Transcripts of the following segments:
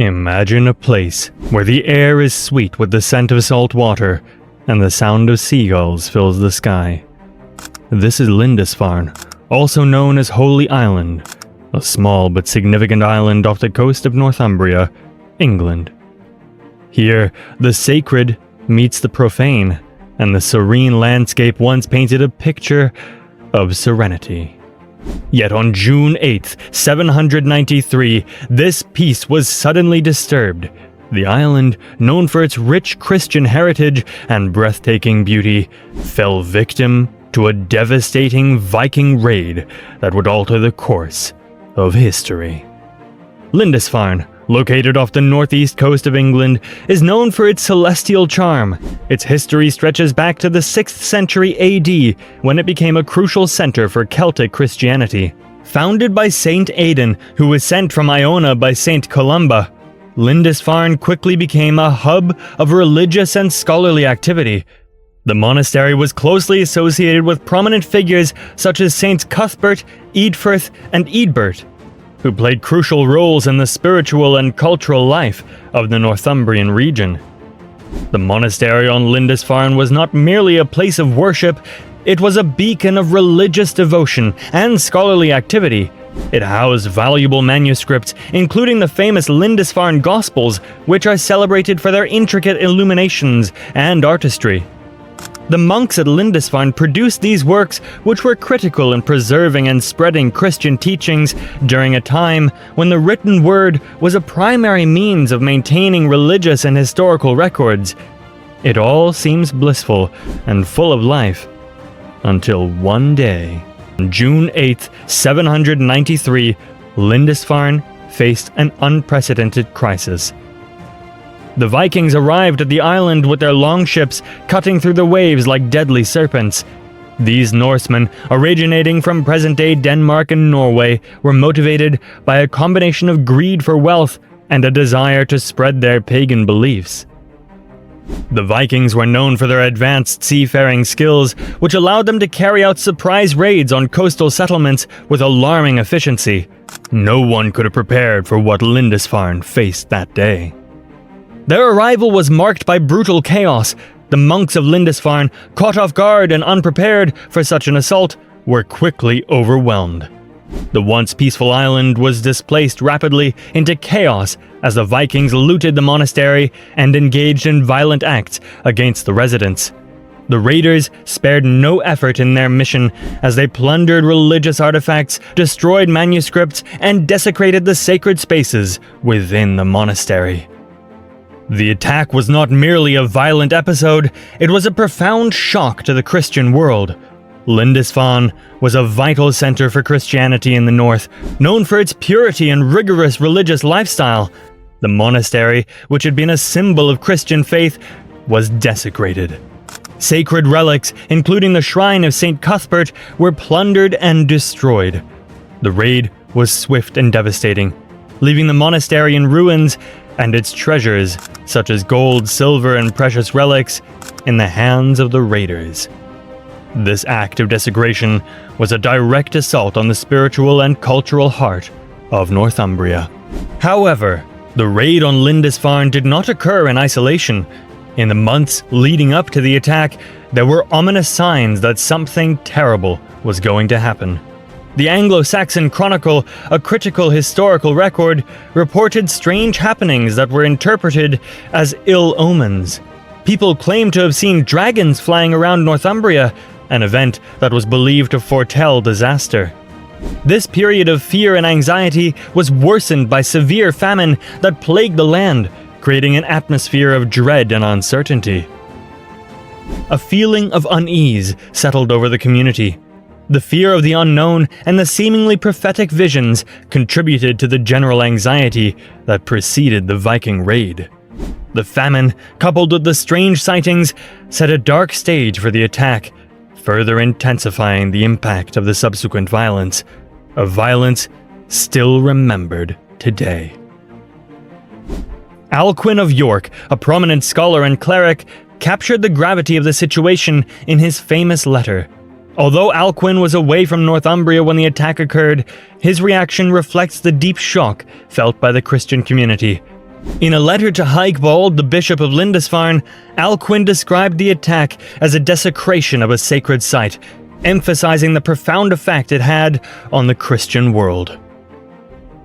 Imagine a place where the air is sweet with the scent of salt water and the sound of seagulls fills the sky. This is Lindisfarne, also known as Holy Island, a small but significant island off the coast of Northumbria, England. Here, the sacred meets the profane, and the serene landscape once painted a picture of serenity. Yet on June 8th, 793, this peace was suddenly disturbed. The island, known for its rich Christian heritage and breathtaking beauty, fell victim to a devastating Viking raid that would alter the course of history. Lindisfarne, located off the northeast coast of England, is known for its celestial charm. Its history stretches back to the 6th century AD, when it became a crucial center for Celtic Christianity. Founded by Saint Aidan, who was sent from Iona by Saint Columba, Lindisfarne quickly became a hub of religious and scholarly activity. The monastery was closely associated with prominent figures such as Saints Cuthbert, Eadfirth, and Eadbert, who played crucial roles in the spiritual and cultural life of the Northumbrian region. The monastery on Lindisfarne was not merely a place of worship, it was a beacon of religious devotion and scholarly activity. It housed valuable manuscripts, including the famous Lindisfarne Gospels, which are celebrated for their intricate illuminations and artistry. The monks at Lindisfarne produced these works, which were critical in preserving and spreading Christian teachings during a time when the written word was a primary means of maintaining religious and historical records. It all seems blissful and full of life, until one day, on June 8th, 793, Lindisfarne faced an unprecedented crisis. The Vikings arrived at the island with their longships, cutting through the waves like deadly serpents. These Norsemen, originating from present-day Denmark and Norway, were motivated by a combination of greed for wealth and a desire to spread their pagan beliefs. The Vikings were known for their advanced seafaring skills, which allowed them to carry out surprise raids on coastal settlements with alarming efficiency. No one could have prepared for what Lindisfarne faced that day. Their arrival was marked by brutal chaos. The monks of Lindisfarne, caught off guard and unprepared for such an assault, were quickly overwhelmed. The once peaceful island was displaced rapidly into chaos as the Vikings looted the monastery and engaged in violent acts against the residents. The raiders spared no effort in their mission as they plundered religious artifacts, destroyed manuscripts, and desecrated the sacred spaces within the monastery. The attack was not merely a violent episode, it was a profound shock to the Christian world. Lindisfarne was a vital center for Christianity in the north, known for its purity and rigorous religious lifestyle. The monastery, which had been a symbol of Christian faith, was desecrated. Sacred relics, including the shrine of Saint Cuthbert, were plundered and destroyed. The raid was swift and devastating, leaving the monastery in ruins and its treasures, such as gold, silver, and precious relics, in the hands of the raiders. This act of desecration was a direct assault on the spiritual and cultural heart of Northumbria. However, the raid on Lindisfarne did not occur in isolation. In the months leading up to the attack, there were ominous signs that something terrible was going to happen. The Anglo-Saxon Chronicle, a critical historical record, reported strange happenings that were interpreted as ill omens. People claimed to have seen dragons flying around Northumbria, an event that was believed to foretell disaster. This period of fear and anxiety was worsened by severe famine that plagued the land, creating an atmosphere of dread and uncertainty. A feeling of unease settled over the community. The fear of the unknown and the seemingly prophetic visions contributed to the general anxiety that preceded the Viking raid. The famine, coupled with the strange sightings, set a dark stage for the attack, further intensifying the impact of the subsequent violence, a violence still remembered today. Alcuin of York, a prominent scholar and cleric, captured the gravity of the situation in his famous letter. Although Alcuin was away from Northumbria when the attack occurred, his reaction reflects the deep shock felt by the Christian community. In a letter to Hygebold, the Bishop of Lindisfarne, Alcuin described the attack as a desecration of a sacred site, emphasizing the profound effect it had on the Christian world.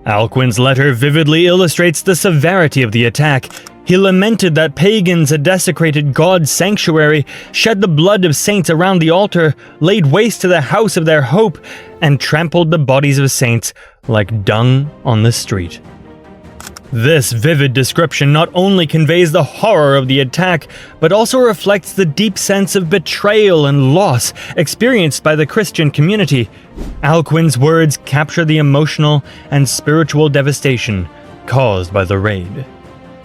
Alcuin's letter vividly illustrates the severity of the attack. He lamented that pagans had desecrated God's sanctuary, shed the blood of saints around the altar, laid waste to the house of their hope, and trampled the bodies of saints like dung on the street. This vivid description not only conveys the horror of the attack, but also reflects the deep sense of betrayal and loss experienced by the Christian community. Alcuin's words capture the emotional and spiritual devastation caused by the raid,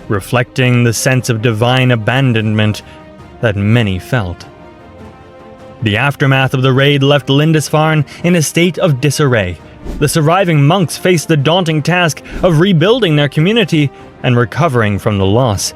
reflecting the sense of divine abandonment that many felt. The aftermath of the raid left Lindisfarne in a state of disarray. The surviving monks faced the daunting task of rebuilding their community and recovering from the loss.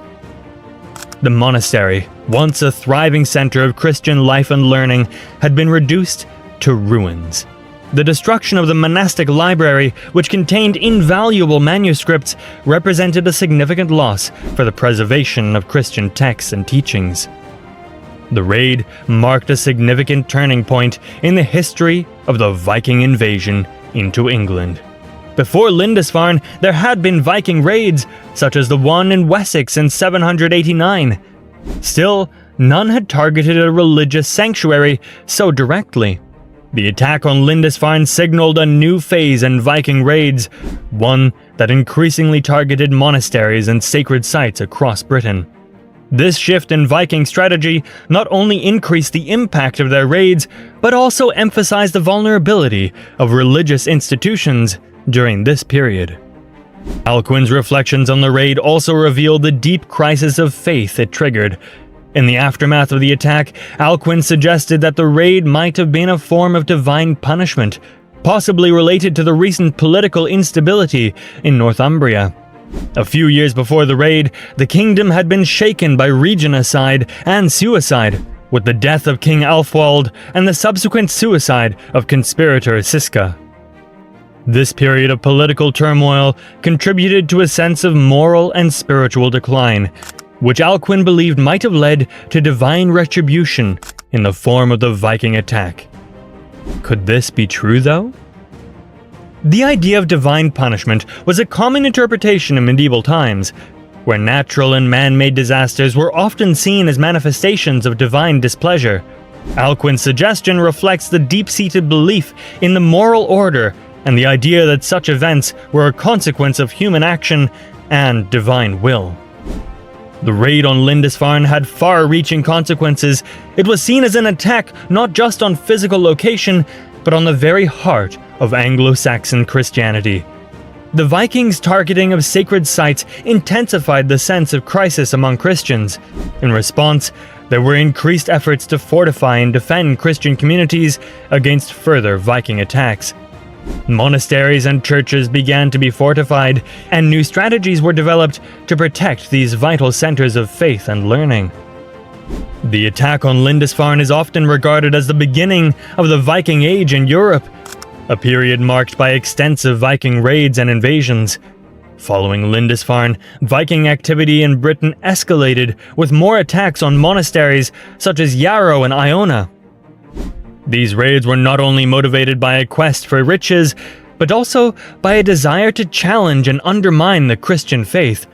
The monastery, once a thriving center of Christian life and learning, had been reduced to ruins. The destruction of the monastic library, which contained invaluable manuscripts, represented a significant loss for the preservation of Christian texts and teachings. The raid marked a significant turning point in the history of the Viking invasion into England. Before Lindisfarne, there had been Viking raids, such as the one in Wessex in 789. Still, none had targeted a religious sanctuary so directly. The attack on Lindisfarne signaled a new phase in Viking raids, one that increasingly targeted monasteries and sacred sites across Britain. This shift in Viking strategy not only increased the impact of their raids, but also emphasized the vulnerability of religious institutions during this period. Alcuin's reflections on the raid also reveal the deep crisis of faith it triggered. In the aftermath of the attack, Alcuin suggested that the raid might have been a form of divine punishment, possibly related to the recent political instability in Northumbria. A few years before the raid, the kingdom had been shaken by regicide and suicide, with the death of King Alfwald and the subsequent suicide of conspirator Siska. This period of political turmoil contributed to a sense of moral and spiritual decline, which Alcuin believed might have led to divine retribution in the form of the Viking attack. Could this be true, though? The idea of divine punishment was a common interpretation in medieval times, where natural and man-made disasters were often seen as manifestations of divine displeasure. Alcuin's suggestion reflects the deep-seated belief in the moral order and the idea that such events were a consequence of human action and divine will. The raid on Lindisfarne had far-reaching consequences. It was seen as an attack not just on physical location, but on the very heart of Anglo-Saxon Christianity. The Vikings' targeting of sacred sites intensified the sense of crisis among Christians. In response, there were increased efforts to fortify and defend Christian communities against further Viking attacks. Monasteries and churches began to be fortified, and new strategies were developed to protect these vital centers of faith and learning. The attack on Lindisfarne is often regarded as the beginning of the Viking Age in Europe, a period marked by extensive Viking raids and invasions. Following Lindisfarne, Viking activity in Britain escalated with more attacks on monasteries such as Yarrow and Iona. These raids were not only motivated by a quest for riches, but also by a desire to challenge and undermine the Christian faith.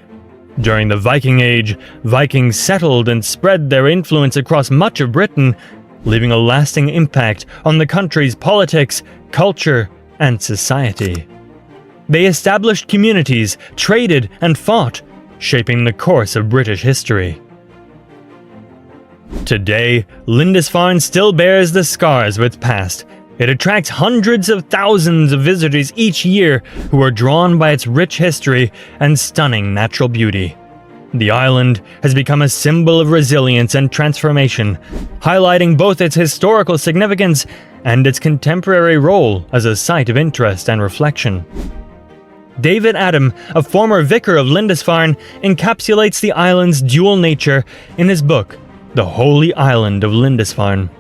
During the Viking Age, Vikings settled and spread their influence across much of Britain, leaving a lasting impact on the country's politics, culture, and society. They established communities, traded, and fought, shaping the course of British history. Today, Lindisfarne still bears the scars of its past. It attracts hundreds of thousands of visitors each year who are drawn by its rich history and stunning natural beauty. The island has become a symbol of resilience and transformation, highlighting both its historical significance and its contemporary role as a site of interest and reflection. David Adam, a former vicar of Lindisfarne, encapsulates the island's dual nature in his book, The Holy Island of Lindisfarne.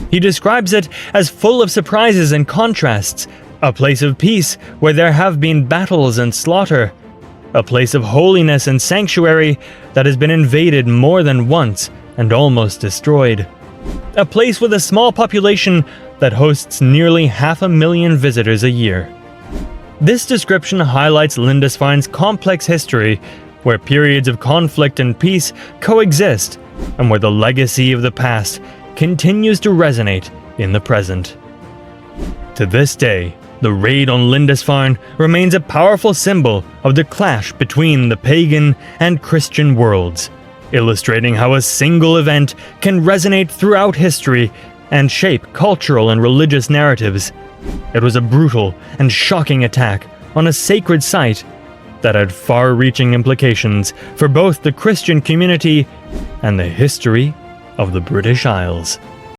He describes it as full of surprises and contrasts, a place of peace where there have been battles and slaughter, a place of holiness and sanctuary that has been invaded more than once and almost destroyed. A place with a small population that hosts nearly 500,000 visitors a year. This description highlights Lindisfarne's complex history, where periods of conflict and peace coexist, and where the legacy of the past continues to resonate in the present. To this day, the raid on Lindisfarne remains a powerful symbol of the clash between the pagan and Christian worlds, illustrating how a single event can resonate throughout history and shape cultural and religious narratives. It was a brutal and shocking attack on a sacred site that had far-reaching implications for both the Christian community and the history of the British Isles.